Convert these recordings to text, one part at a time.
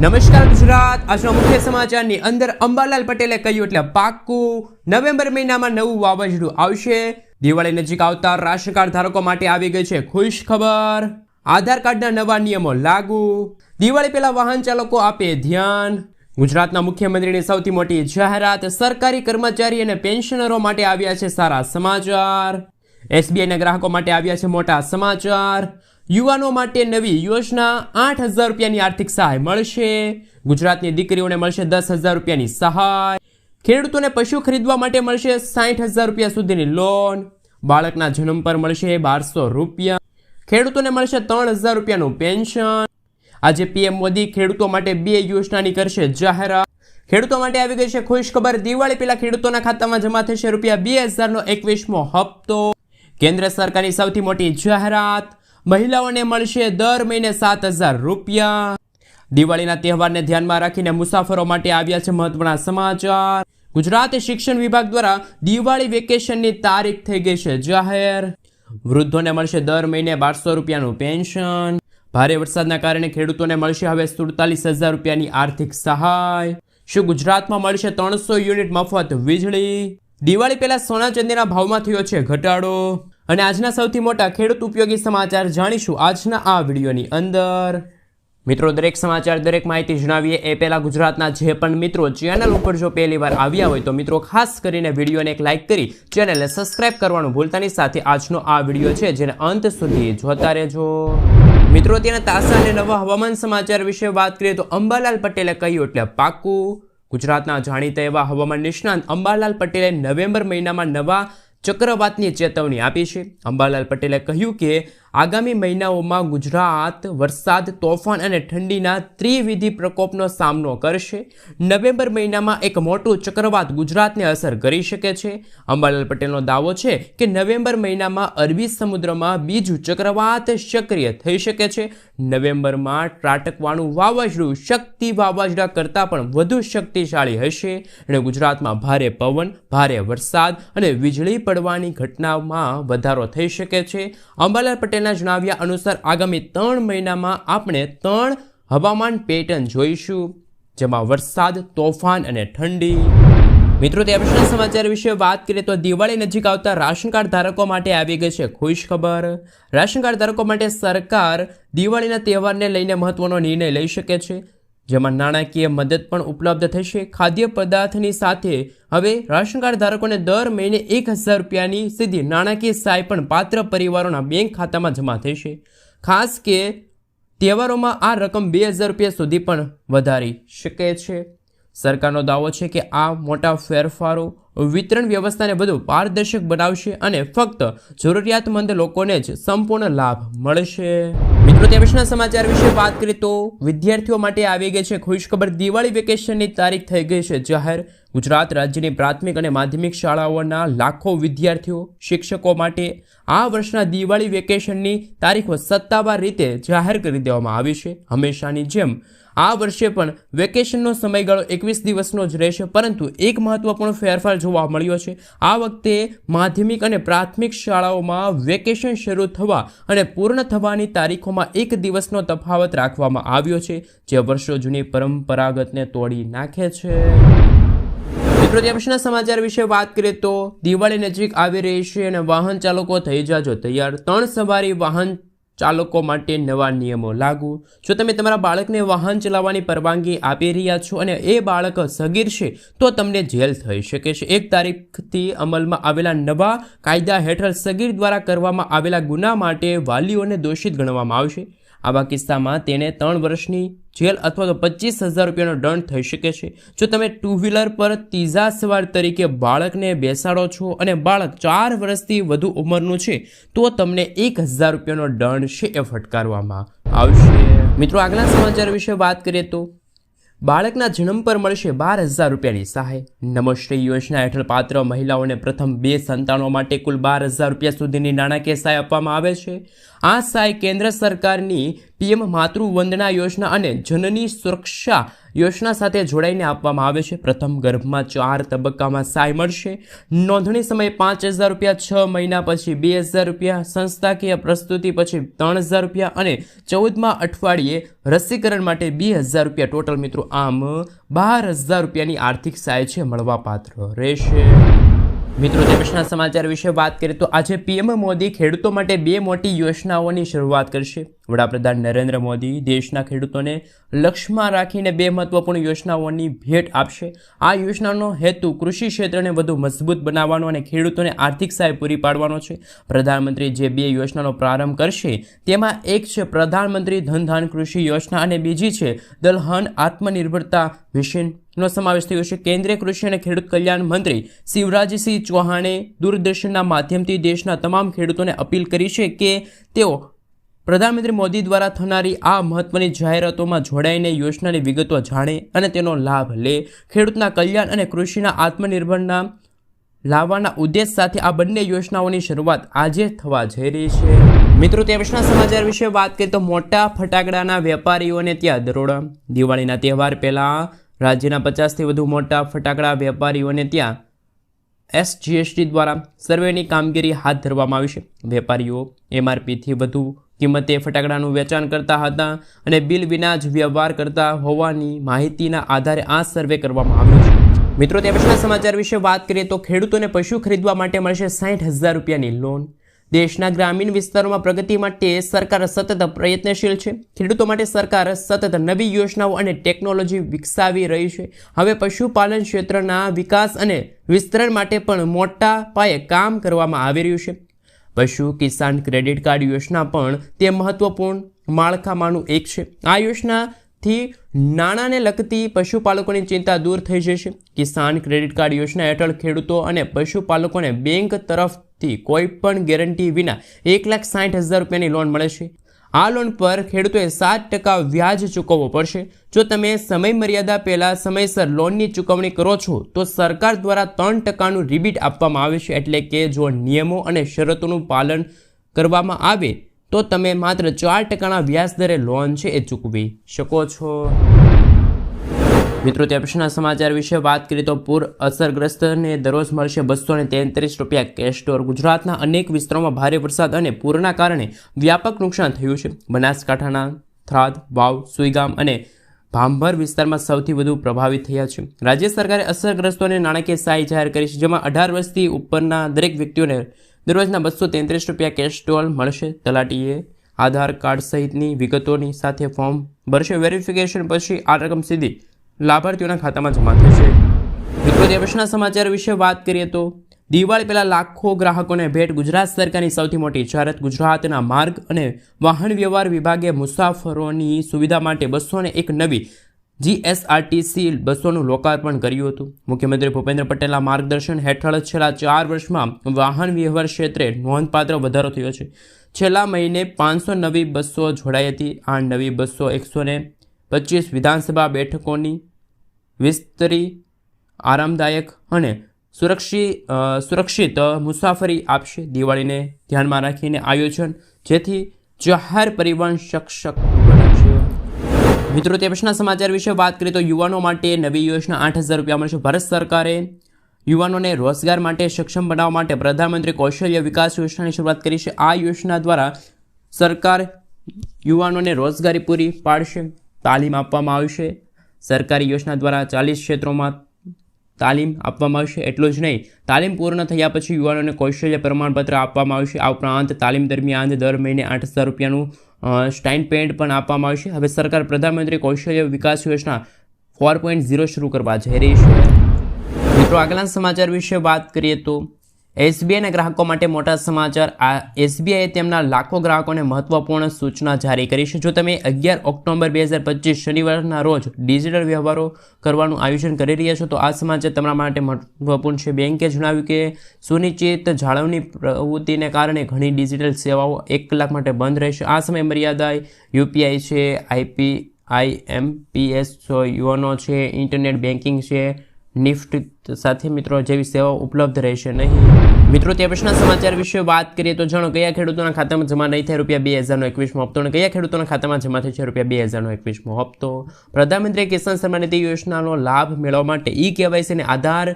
નમસ્કાર ગુજરાત, આજના મુખ્ય સમાચારની અંદર અંબાલાલ પટેલે કહ્યું એટલે પાક્કું નવેમ્બર મહિનામાં નવું વાવાઝોડું આવશે। દિવાળી નજીક આવતા રાશન કાર્ડ ધારકો માટે આવી ગઈ છે ખુશ ખબર। આધાર કાર્ડના નવા નિયમો લાગુ। દિવાળી પહેલા વાહન ચાલકો આપે ધ્યાન। ગુજરાતના મુખ્યમંત્રીની સૌથી મોટી જાહેરાત। સરકારી કર્મચારી અને પેન્શનરો માટે આવ્યા છે સારા સમાચાર। એસબીઆઈના ગ્રાહકો માટે આવ્યા છે મોટા સમાચાર। યુવાનો માટે નવી યોજના 8,000 રૂપિયાની આર્થિક સહાય મળશે। ગુજરાતની દીકરીઓને મળશે 10,000 રૂપિયાની સહાય। ખેડૂતોને પશુ ખરીદવા માટે મળશે 60,000 રૂપિયા સુધીની લોન। બાળકના જન્મ પર મળશે 1,200 રૂપિયા। ખેડૂતોને મળશે 3,000 રૂપિયાનું પેન્શન। આજે પીએમ મોદી ખેડૂતો માટે 2 યોજનાની કરશે જાહેરાત। ખેડૂતો માટે આવી ગઈ છે ખુશ ખબર। દિવાળી પહેલા ખેડૂતોના ખાતામાં જમા થશે રૂપિયા 2,000નો 21મો હપ્તો। કેન્દ્ર સરકારની સૌથી મોટી જાહેરાત। મહિલાઓને મળશે દર મહિને 7,000 રૂપિયા। દિવાળીના તહેવારને ધ્યાનમાં રાખીને મુસાફરો માટે આવ્યા છે મહત્વના સમાચાર। ગુજરાત શિક્ષણ વિભાગ દ્વારા દિવાળી વેકેશનની તારીખ થઈ ગઈ છે જાહેર। વૃદ્ધોને મળશે દર મહિને 1,200 રૂપિયાનું પેન્શન। ભારે વરસાદના કારણે ખેડૂતોને મળશે હવે 47,000 રૂપિયાની આર્થિક સહાય। શું ગુજરાતમાં મળશે 300 યુનિટ મફત વીજળી? દિવાળી પહેલા સોના ચાંદીના ભાવમાં થયો છે ઘટાડો। અને આજના સૌથી મોટા ખેડૂત ઉપયોગી સમાચાર જાણીશું આજના આ વિડીયોની અંદર। મિત્રો, દરેક સમાચાર દરેક માહિતી જણાવીએ એ પહેલાં ગુજરાતના જે પણ મિત્રો ચેનલ ઉપર જો પહેલી વાર આવ્યા હોય તો મિત્રો ખાસ કરીને વિડીયોને એક લાઇક કરી ચેનલને સબસ્ક્રાઇબ કરવાનું ભૂલતા નહીં। સાથે આજનો આ વિડીયો છે જેને અંત સુધી જોતા રહેજો। મિત્રો, તેના તાજા અને નવા હવામાન સમાચાર વિશે વાત કરીએ તો અંબાલાલ પટેલે કહ્યું એટલે પાક્કું। ગુજરાતના જાણીતા એવા હવામાન નિષ્ણાંત અંબાલાલ પટેલે નવેમ્બર મહિનામાં નવા ચક્રવાતની ચેતવણી આપી છે। અંબાલાલ પટેલે કહ્યું કે આગામી મહિનાઓમાં ગુજરાત વરસાદ, તોફાન અને ઠંડીના ત્રિવિધ પ્રકોપનો સામનો કરશે। નવેમ્બર મહિનામાં એક મોટું ચક્રવાત ગુજરાતને અસર કરી શકે છે। અંબાલાલ પટેલનો દાવો છે કે નવેમ્બર મહિનામાં અરબી સમુદ્રમાં બીજું ચક્રવાત સક્રિય થઈ શકે છે। નવેમ્બરમાં ત્રાટકવાનું વાવાઝોડું શક્તિ વાવાઝોડા કરતાં પણ વધુ શક્તિશાળી હશે અને ગુજરાતમાં ભારે પવન, ભારે વરસાદ અને વીજળી પડવાની ઘટનામાં વધારો થઈ શકે છે। અંબાલાલ પટેલના જણાવ્યા અનુસાર આગામી 3 મહિનામાં આપણે 3 હવામાન પેટર્ન જોઈશું, જેમાં વરસાદ, તોફાન અને ઠંડી। મિત્રો, તે પછીના સમાચાર વિશે વાત કરીએ તો દિવાળી નજીક આવતા રાશન કાર્ડ ધારકો માટે આવી ગઈ છે ખુશ ખબર। રાશન કાર્ડ ધારકો માટે સરકાર દિવાળીના તહેવારને લઈને મહત્વનો નિર્ણય લઈ શકે છે, જેમાં નાણાકીય મદદ પણ ઉપલબ્ધ થશે। ખાદ્ય પદાર્થની સાથે હવે રાશન કાર્ડ ધારકોને દર મહિને 1,000 રૂપિયાની સીધી નાણાકીય સહાય પણ પાત્ર પરિવારોના બેંક ખાતામાં જમા થશે। ખાસ કે તહેવારોમાં આ રકમ 2,000 રૂપિયા સુધી પણ વધારી શકે છે। સરકારનો દાવો છે કે આ મોટા ફેરફારો વિતરણ વ્યવસ્થાને વધુ પારદર્શક બનાવશે અને ફક્ત જરૂરિયાતમંદ લોકોને જ સંપૂર્ણ લાભ મળશે। મિત્રો, તે પછીના સમાચાર વિશે વાત કરીએ તો વિદ્યાર્થીઓ માટે આવી ગઈ છે ખુશ ખબર। દિવાળી વેકેશનની તારીખ થઈ ગઈ છે જાહેર। ગુજરાત રાજ્યની પ્રાથમિક અને માધ્યમિક શાળાઓના લાખો વિદ્યાર્થીઓ, શિક્ષકો માટે આ વર્ષના દિવાળી વેકેશનની તારીખો સત્તાવાર રીતે જાહેર કરી દેવામાં આવી છે। હંમેશાની જેમ આ વર્ષે પણ વેકેશનનો સમયગાળો 21 દિવસનો જ રહેશે, પરંતુ એક મહત્વપૂર્ણ ફેરફાર જોવા મળ્યો છે। આ વખતે માધ્યમિક અને પ્રાથમિક શાળાઓમાં વેકેશન શરૂ થવા અને પૂર્ણ થવાની તારીખોમાં 1 દિવસનો તફાવત રાખવામાં આવ્યો છે, જે વર્ષો જૂની પરંપરાગતને તોડી નાખે છે। મિત્રો, તે પછીના સમાચાર વિશે વાત કરીએ તો દિવાળી નજીક આવી રહી છે અને વાહન ચાલકો થઈ જાજો તૈયાર। 3 સવારી વાહન ચાલકો માટે નવા નિયમો લાગુ। જો તમે તમારા બાળકને વાહન ચલાવવાની પરવાનગી આપી રહ્યા છો અને એ બાળક સગીર છે તો તમને જેલ થઈ શકે છે। 1 તારીખથી અમલમાં આવેલા નવા કાયદા હેઠળ સગીર દ્વારા કરવામાં આવેલા ગુના માટે વાલીઓને દોષિત ગણવામાં આવશે। આવા કિસ્સામાં તેને 3 વર્ષની જેલ અથવા તો 25,000 રૂપિયાનો દંડ થઈ શકે છે। જો તમે 2 વ્હીલર પર ત્રીજા સવાર તરીકે બાળકને બેસાડો છો અને બાળક 4 વર્ષથી વધુ ઉંમરનું છે તો તમને 1,000 રૂપિયાનો દંડ છે એ ફટકારવામાં આવશે। મિત્રો, આગલા સમાચાર વિશે વાત કરીએ તો બાળકના જન્મ પર મળશે 12,000 રૂપિયાની સહાય। નમોશ્રી યોજના હેઠળ પાત્ર મહિલાઓને પ્રથમ 2 સંતાનો માટે કુલ 12,000 રૂપિયા સુધીની નાણાકીય સહાય આપવામાં આવે છે। આ સહાય કેન્દ્ર સરકારની પીએમ માતૃવંદના યોજના અને જનની સુરક્ષા યોજના સાથે જોડાઈને આપવામાં આવે છે. પ્રથમ ગર્ભમાં 4 તબક્કામાં સહાય મળશે. નોંધણી સમયે 5,000 રૂપિયા, 6 મહિના પછી 2,000 રૂપિયા, સંસ્થાકીય પ્રસ્તુતિ પછી 3,000 રૂપિયા અને 14મા અઠવાડિયે રસીકરણ માટે 2,000 રૂપિયા. ટોટલ મિત્રો આમ 12,000 રૂપિયાની આર્થિક સહાય છે મળવાપાત્ર રહેશે. મિત્રો તે પછીના સમાચાર વિશે વાત કરીએ તો આજે પીએમ મોદી ખેડૂતો માટે 2 મોટી યોજનાઓની શરૂઆત કરશે. વડાપ્રધાન નરેન્દ્ર મોદી દેશના ખેડૂતોને લક્ષ્યમાં રાખીને 2 મહત્વપૂર્ણ યોજનાઓની ભેટ આપશે. આ યોજનાનો હેતુ કૃષિ ક્ષેત્રને વધુ મજબૂત બનાવવાનો અને ખેડૂતોને આર્થિક સહાય પૂરી પાડવાનો છે. પ્રધાનમંત્રી જે 2 યોજનાનો પ્રારંભ કરશે તેમાં એક છે પ્રધાનમંત્રી ધન કૃષિ યોજના અને બીજી છે દલહન આત્મનિર્ભરતા મિશન નો સમાવેશ થયો છે. કેન્દ્રીય કૃષિ અને ખેડૂત કલ્યાણ મંત્રી શિવરાજસિંહ ચૌહાણે દૂરદર્શનના માધ્યમથી દેશના તમામ ખેડૂતોને અપીલ કરી છે કે તેઓ પ્રધાનમંત્રી મોદી દ્વારા થનારી આ મહત્વની જાહેરાતોમાં જોડાઈને યોજનાની વિગતો જાણે અને તેનો લાભ લે. ખેડૂતના કલ્યાણ અને કૃષિના આત્મનિર્ભરના લાવવાના ઉદ્દેશ સાથે આ બંને યોજનાઓની શરૂઆત આજે થવા જઈ રહી છે. મિત્રો તે પછીના સમાચાર વિશે વાત કરીએ તો મોટા ફટાકડાના વેપારીઓને ત્યાં દરોડા. દિવાળીના તહેવાર પહેલાં રાજ્યના 50થી વધુ મોટા ફટાકડા વેપારીઓને ત્યાં SGST દ્વારા સર્વેની કામગીરી હાથ ધરવામાં આવી છે. વેપારીઓ MRPથી વધુ કિંમતે ફટાકડાનું વેચાણ કરતા હતા અને બિલ વિના જ વ્યવહાર કરતા હોવાની માહિતીના આધારે આ સર્વે કરવામાં આવ્યો છે. મિત્રો તે પછીના સમાચાર વિશે વાત કરીએ તો ખેડૂતોને પશુ ખરીદવા માટે મળશે 60,000 રૂપિયાની લોન. દેશના ગ્રામીણ વિસ્તારોમાં પ્રગતિ માટે સરકાર સતત પ્રયત્નશીલ છે. ખેડૂતો માટે સરકાર સતત નવી યોજનાઓ અને ટેકનોલોજી વિકસાવી રહી છે. હવે પશુપાલન ક્ષેત્રના વિકાસ અને વિસ્તરણ માટે પણ મોટા પાયે કામ કરવામાં આવી રહ્યું છે. પશુ કિસાન ક્રેડિટ કાર્ડ યોજના પણ તે મહત્વપૂર્ણ માળખામાંનું એક છે. આ યોજનાથી નાણાંને લગતી પશુપાલકોની ચિંતા દૂર થઈ જશે. કિસાન ક્રેડિટ કાર્ડ યોજના હેઠળ ખેડૂતો અને પશુપાલકોને બેંક તરફથી કોઈ પણ ગેરંટી વિના 1,60,000 રૂપિયાની લોન મળે છે. આ લોન પર ખેડૂતોએ 7% વ્યાજ ચૂકવવો પડશે. જો તમે સમય મર્યાદા પહેલાં સમયસર લોનની ચૂકવણી કરો છો તો સરકાર દ્વારા 3%નું રિબીટ આપવામાં આવે છે. એટલે કે જો નિયમો અને શરતોનું પાલન કરવામાં આવે તો તમે માત્ર 4%ના વ્યાજ દરે લોન છે એ ચૂકવી શકો છો. મિત્રો ત્યાં પછીના સમાચાર વિશે વાત કરીએ તો પૂર અસરગ્રસ્તને દરરોજ મળશે 233 રૂપિયા કેશ સ્ટોર. ગુજરાતના અનેક વિસ્તારોમાં ભારે વરસાદ અને પૂરના કારણે વ્યાપક નુકસાન થયું છે. બનાસકાંઠાના થરાદ, વાવ, સુઈગામ અને ભાંભર વિસ્તારમાં સૌથી વધુ પ્રભાવિત થયા છે. રાજ્ય સરકારે અસરગ્રસ્તોને નાણાકીય સહાય જાહેર કરી છે, જેમાં 18 વર્ષથી ઉપરના દરેક વ્યક્તિઓને દરરોજના 233 રૂપિયા કેશ સ્ટોર મળશે. તલાટીએ આધાર કાર્ડ સહિતની વિગતોની સાથે ફોર્મ ભરશે. વેરિફિકેશન પછી આ રકમ સીધી લાભાર્થીઓના ખાતામાં જમા થશે. મિત્રો તે પછીના સમાચાર વિશે વાત કરીએ તો દિવાળી પહેલા લાખો ગ્રાહકોને ભેટ. ગુજરાત સરકારની સૌથી મોટી જાહેરાત. ગુજરાતના માર્ગ અને વાહન વ્યવહાર વિભાગે મુસાફરોની સુવિધા માટે 201 નવી GSRTC બસોનું લોકાર્પણ કર્યું હતું. મુખ્યમંત્રી ભૂપેન્દ્ર પટેલના માર્ગદર્શન હેઠળ છેલ્લા 4 વર્ષમાં વાહન વ્યવહાર ક્ષેત્રે નોંધપાત્ર વધારો થયો છે. છેલ્લા મહિને 500 નવી બસો જોડાઈ હતી. આ નવી બસો 125 વિધાનસભા બેઠકોની વિસ્તરી, આરામદાયક અને સુરક્ષિત મુસાફરી આપશે. દિવાળીને ધ્યાનમાં રાખીને આયોજન, જેથી જાહેર પરિવહન સક્ષમ બનશે. મિત્રો તે પછીના સમાચાર વિશે વાત કરીએ તો યુવાનો માટે નવી યોજના 8,000 રૂપિયા મળશે. ભારત સરકારે યુવાનોને રોજગાર માટે સક્ષમ બનાવવા માટે પ્રધાનમંત્રી કૌશલ્ય વિકાસ યોજનાની શરૂઆત કરી છે. આ યોજના દ્વારા સરકાર યુવાનોને રોજગારી પૂરી પાડશે, તાલીમ આપવામાં આવશે. સરકારી યોજના દ્વારા 40 ક્ષેત્રોમાં તાલીમ આપવામાં આવશે. એટલું જ નહીં, તાલીમ પૂર્ણ થયા પછી યુવાનોને કૌશલ્ય પ્રમાણપત્ર આપવામાં આવશે. આ ઉપરાંત તાલીમ દરમિયાન દર મહિને 8,000 રૂપિયાનું સ્ટાઇપેન્ડ પણ આપવામાં આવશે. હવે સરકાર પ્રધાનમંત્રી કૌશલ્ય વિકાસ યોજના 4.0 શરૂ કરવા જઈ રહી છે. મિત્રો આગળના સમાચાર વિશે વાત કરીએ તો SBIના ગ્રાહકો માટે મોટા સમાચાર. આ SBIએ તેમના લાખો ગ્રાહકોને મહત્વપૂર્ણ સૂચના જારી કરી છે. જો તમે 11 ઓક્ટોબર 2025 શનિવારના રોજ ડિજિટલ વ્યવહારો કરવાનું આયોજન કરી રહ્યા છો તો આ સમાચાર તમારા માટે મહત્વપૂર્ણ છે. બેંકે જણાવ્યું કે સુનિશ્ચિત જાળવણી પ્રવૃત્તિને કારણે ઘણી ડિજિટલ સેવાઓ 1 કલાક માટે બંધ રહેશે. આ સમય મર્યાદા UPI છે, IMPS યોનો છે, ઇન્ટરનેટ બેન્કિંગ છે, નિફ્ટ સાથે મિત્રો જેવી સેવાઓ ઉપલબ્ધ રહેશે નહીં. મિત્રો તે પછીના સમાચાર વિશે વાત કરીએ તો જાણો કયા ખેડૂતોના ખાતામાં જમા નહીં થાય ₹2021મો હપ્તો અને કયા ખેડૂતોના ખાતામાં જમા થશે ₹2021મો હપ્તો. પ્રધાનમંત્રી કિસાન સન્માન નિધિ યોજનાનો લાભ મેળવવા માટે KYC અને આધાર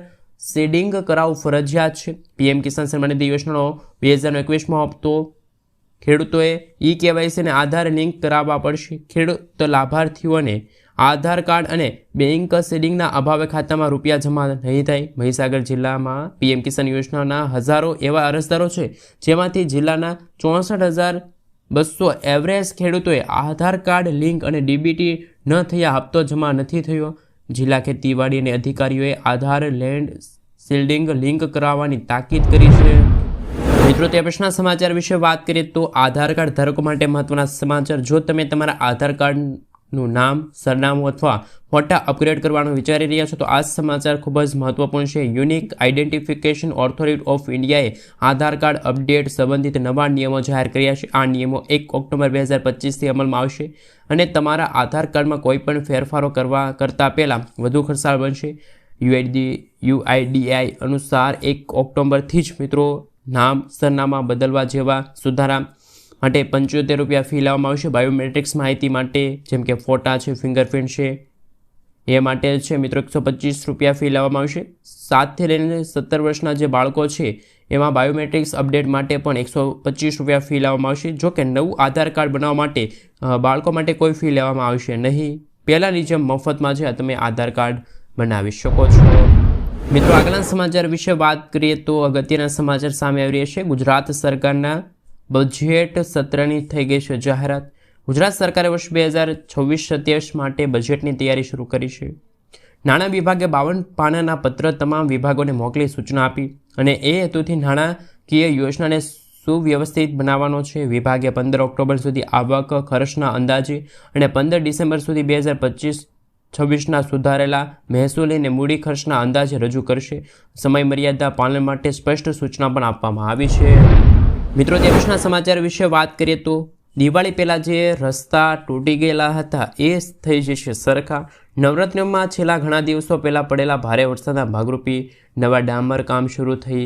સીડિંગ કરાવવું ફરજિયાત છે. PM કિસાન સન્માન નિધિ યોજનાનો 2021મો હપ્તો ખેડૂતોએ KYC અને આધાર લિંક કરાવવા પડશે. ખેડૂત લાભાર્થીઓને આધાર કાર્ડ અને બેંક સીડિંગના અભાવે ખાતામાં રૂપિયા જમા નહીં થાય. મહીસાગર જિલ્લામાં PM કિસાન યોજનાના હજારો એવા અરજદારો છે જેમાંથી જિલ્લાના 64,200 એવરેજ ખેડૂતોએ આધાર કાર્ડ લિંક અને DBT ન થયા હપ્તો જમા નથી થયો. જિલ્લા ખેતીવાડી અને અધિકારીઓએ આધાર લેન્ડ સીડિંગ લિંક કરાવવાની તાકીદ કરી છે. મિત્રો તે પછીના સમાચાર વિશે વાત કરીએ તો આધાર કાર્ડ ધારકો માટે મહત્વના સમાચાર. જો તમે તમારા આધાર કાર્ડનું નામ, સરનામું અથવા ફોટા અપગ્રેડ કરવાનું વિચારી રહ્યા છો તો આ સમાચાર ખૂબ જ મહત્વપૂર્ણ છે. યુનિક આઇડેન્ટિફિકેશન ઓથોરિટી ઓફ ઇન્ડિયાએ આધાર કાર્ડ અપડેટ સંબંધિત નવા નિયમો જાહેર કર્યા છે. આ નિયમો 1 ઓક્ટોબર 2025થી અમલમાં આવશે અને તમારા આધાર કાર્ડમાં કોઈ પણ ફેરફારો કરતા પહેલાં વધુ ખર્ચાળ બનશે. UIDAI અનુસાર 1 ઓક્ટોબરથી જ મિત્રો નામ, સરનામા બદલવા જેવા સુધારા માટે ₹75 ફી લેવામાં આવશે. બાયોમેટ્રિક્સ માહિતી માટે જેમ કે ફોટા છે, ફિંગરપ્રિન્ટ છે, એ માટે છે મિત્રો ₹125 ફી લેવામાં આવશે. 7થી લઈને 17 વર્ષના જે બાળકો છે એમાં બાયોમેટ્રિક્સ અપડેટ માટે પણ ₹125 ફી લેવામાં આવશે. જો કે નવું આધાર કાર્ડ બનાવવા માટે બાળકો માટે કોઈ ફી લેવામાં આવશે નહીં. પહેલાંની જેમ મફતમાં છે તમે આધાર કાર્ડ બનાવી શકો છો. મિત્રો આગળના સમાચાર વિશે વાત કરીએ તો અગત્યના સમાચાર સામે આવી રહ્યા છે. ગુજરાત સરકારના બજેટ સત્રની થઈ ગઈ છે જાહેરાત. ગુજરાત સરકારે વર્ષ 2026-27 માટે બજેટની તૈયારી શરૂ કરી છે. નાણાં વિભાગે 52 પાનાના પત્ર તમામ વિભાગોને મોકલી સૂચના આપી અને એ હેતુથી નાણાકીય યોજનાને સુવ્યવસ્થિત બનાવવાનો છે. વિભાગે 15 ઓક્ટોબર સુધી આવક ખર્ચના અંદાજે અને 15 ડિસેમ્બર સુધી 2025-26ના સુધારેલા મહેસૂલી અને મૂડી ખર્ચના અંદાજે રજૂ કરશે. સમય મર્યાદા પાલન માટે સ્પષ્ટ સૂચના પણ આપવામાં આવી છે. મિત્રો તે પછીના સમાચાર વિશે વાત કરીએ તો દિવાળી પહેલાં જે રસ્તા તૂટી ગયેલા હતા એ થઈ જશે સરખા. નવરાત્રિમાં છેલ્લા ઘણા દિવસો પહેલાં પડેલા ભારે વરસાદના ભાગરૂપે નવા ડામર કામ શરૂ થઈ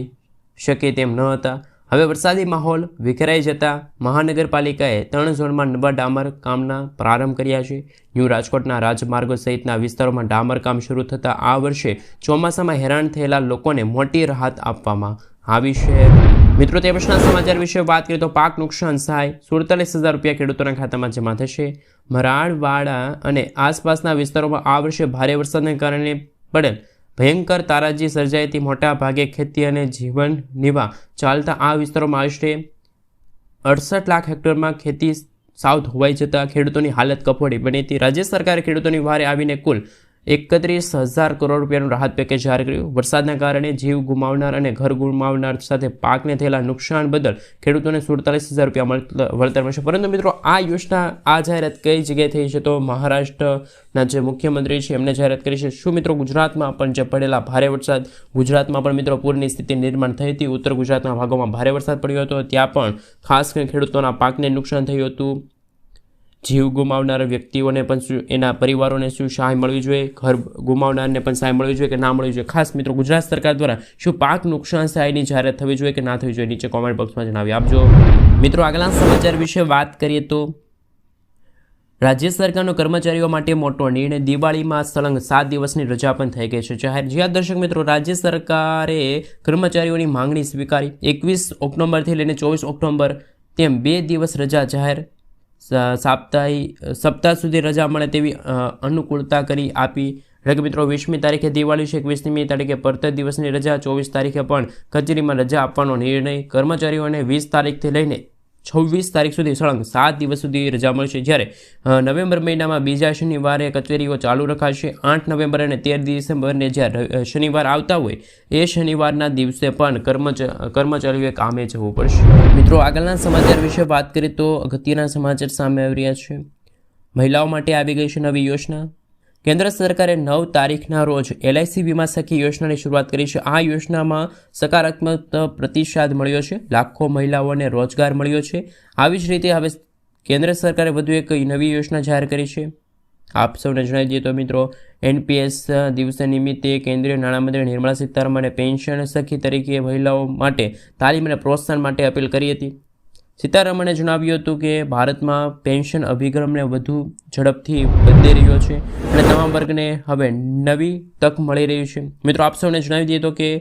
શકે તેમ ન હતા. હવે વરસાદી માહોલ વિખેરાઈ જતા મહાનગરપાલિકાએ 3 ઝોનમાં નવા ડામર કામના પ્રારંભ કર્યા છે. ન્યૂ રાજકોટના રાજમાર્ગો સહિતના વિસ્તારોમાં ડામર કામ શરૂ થતાં આ વર્ષે ચોમાસામાં હેરાન થયેલા લોકોને મોટી રાહત આપવામાં આવી છે. મિત્રો તે પછીના સમાચાર વિશે વાત કરીએ તો પાક નુકસાન સહાય ₹47,000 ખેડૂતોના ખાતામાં જમા થશે. મરાઠવાડા અને આસપાસના વિસ્તારોમાં આ વર્ષે ભારે વરસાદને કારણે પડેલ ભયંકર તારાજી સર્જાઈથી મોટા ભાગે ખેતી અને જીવન નિર્વાહ ચાલતા આ વિસ્તારોમાં આશરે 68 લાખ હેક્ટરમાં ખેતી સાવ ધોવાઈ જતા ખેડૂતોની હાલત કફોડી બની હતી. રાજ્ય સરકારે ખેડૂતોની વારે આવીને કુલ ₹31,000 કરોડ રાહત પેકેજ જાહેર કર્યું. વરસાદના કારણે જીવ ગુમાવનાર અને ઘર ગુમાવનાર સાથે પાકને થયેલા નુકસાન બદલ ખેડૂતોને ₹47,000 વળતર મળશે. પરંતુ મિત્રો આ યોજના આ જાહેરાત કઈ જગ્યાએ થઈ છે તો મહારાષ્ટ્રના જે મુખ્યમંત્રી છે એમને જાહેરાત કરી છે. શું મિત્રો ગુજરાતમાં પણ જે પડેલા ભારે વરસાદ, ગુજરાતમાં પણ મિત્રો પૂરની સ્થિતિ નિર્માણ થઈ હતી. ઉત્તર ગુજરાતના ભાગોમાં ભારે વરસાદ પડ્યો હતો, ત્યાં પણ ખાસ કરીને ખેડૂતોના પાકને નુકસાન થયું હતું. જીવ ગુમાવનાર વ્યક્તિઓને પણ એના પરિવારોને શું સહાય મળવી જોઈએ, ઘર ગુમાવનારને પણ સહાય મળવી જોઈએ કે ના મળવી જોઈએ. ખાસ મિત્રો ગુજરાત સરકાર દ્વારા શું પાક નુકસાન સહાયની જાહેરાત થવી જોઈએ કે ના થવી જોઈએ, નીચે કોમેન્ટ બોક્સમાં જણાવી આપજો. મિત્રો આગળના સમાચાર વિશે વાત કરીએ તો રાજ્ય સરકારનો કર્મચારીઓ માટે મોટો નિર્ણય. દિવાળીમાં સળંગ 7 દિવસની રજા પણ થઈ ગઈ છે જાહેર. જ્યાં દર્શક મિત્રો રાજ્ય સરકારે કર્મચારીઓની માંગણી સ્વીકારી. 21 ઓક્ટોબરથી લઈને 24 ઓક્ટોબર તેમ 2 દિવસ રજા જાહેર. સપ્તાહ સુધી રજા મળે તેવી અનુકૂળતા કરી આપી. એટલે કે મિત્રો 20મી તારીખે દિવાળી છે, 21મી તારીખે પરત દિવસની રજા, 24 તારીખે પણ કચેરીમાં રજા આપવાનો નિર્ણય. કર્મચારીઓને 20 તારીખથી લઈને 26 તારીખ સુધી સળંગ 7 દિવસ સુધી રજા મળશે. જ્યારે નવેમ્બર મહિનામાં બીજા શનિવારે કચેરીઓ ચાલુ રખાશે. 8 નવેમ્બર અને 13 ડિસેમ્બરને જ્યારે શનિવાર આવતા હોય એ શનિવારના દિવસે પણ કર્મચારીઓએ કામે જવું પડશે. મિત્રો આગળના સમાચાર વિશે વાત કરીએ તો અગત્યના સમાચાર સામે આવી રહ્યા છે. મહિલાઓ માટે આવી ગઈ છે નવી યોજના. કેન્દ્ર સરકારે 9 તારીખના રોજ LIC વીમા સખી યોજનાની શરૂઆત કરી છે. આ યોજનામાં સકારાત્મક પ્રતિસાદ મળ્યો છે. લાખો મહિલાઓને રોજગાર મળ્યો છે. આવી જ રીતે હવે કેન્દ્ર સરકારે વધુ એક નવી યોજના જાહેર કરી છે. આપ સૌને જણાવી દઈએ તો મિત્રો NPS દિવસ નિમિત્તે કેન્દ્રીય નાણામંત્રી નિર્મલા સીતારમણે પેન્શન સખી તરીકે મહિલાઓ માટે તાલીમ અને પ્રોત્સાહન માટે અપીલ કરી હતી. સીતારમણે જણાવ્યું હતું કે ભારતમાં પેન્શન અભિગમને વધુ ઝડપથી બદલી રહ્યો છે અને તમામ વર્ગને હવે નવી તક મળી રહી છે. મિત્રો આપ સૌને જણાવી દઈએ તો કે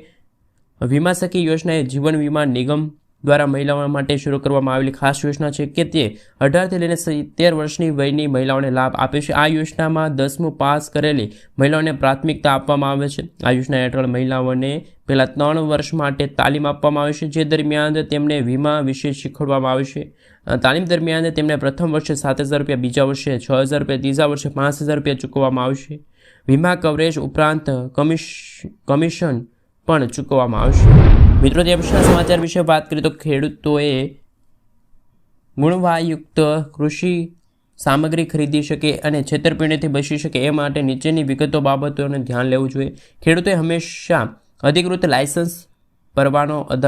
વીમા સખી યોજના એ જીવન વીમા નિગમ દ્વારા મહિલાઓ માટે શરૂ કરવામાં આવેલી ખાસ યોજના છે કે તે 18થી લઈને 70 વર્ષની વયની મહિલાઓને લાભ આપે છે. આ યોજનામાં 10મું પાસ કરેલી મહિલાઓને પ્રાથમિકતા આપવામાં આવે છે. આ યોજના હેઠળ મહિલાઓને પહેલા 3 વર્ષ માટે તાલીમ આપવામાં આવે છે, જે દરમિયાન તેમને વીમા વિશે શીખવાડવામાં આવે છે. તાલીમ દરમિયાન તેમને પ્રથમ વર્ષે 7,000 રૂપિયા, બીજા વર્ષે 6,000 રૂપિયા, ત્રીજા વર્ષે 5,000 રૂપિયા ચૂકવવામાં આવશે. વીમા કવરેજ ઉપરાંત કમિશન પણ ચૂકવવામાં આવશે. મિત્રો તે પછીના સમાચાર વિશે વાત કરીએ તો ખેડૂતોએ ગુણવત્તાયુક્ત કૃષિ સામગ્રી ખરીદી શકે અને છેતરપિંડીથી બચી શકે એ માટે નીચેની વિગતો બાબતોને ધ્યાન લેવું જોઈએ. ખેડૂતોએ હંમેશા અધિકૃત લાયસન્સ, પરવાનો,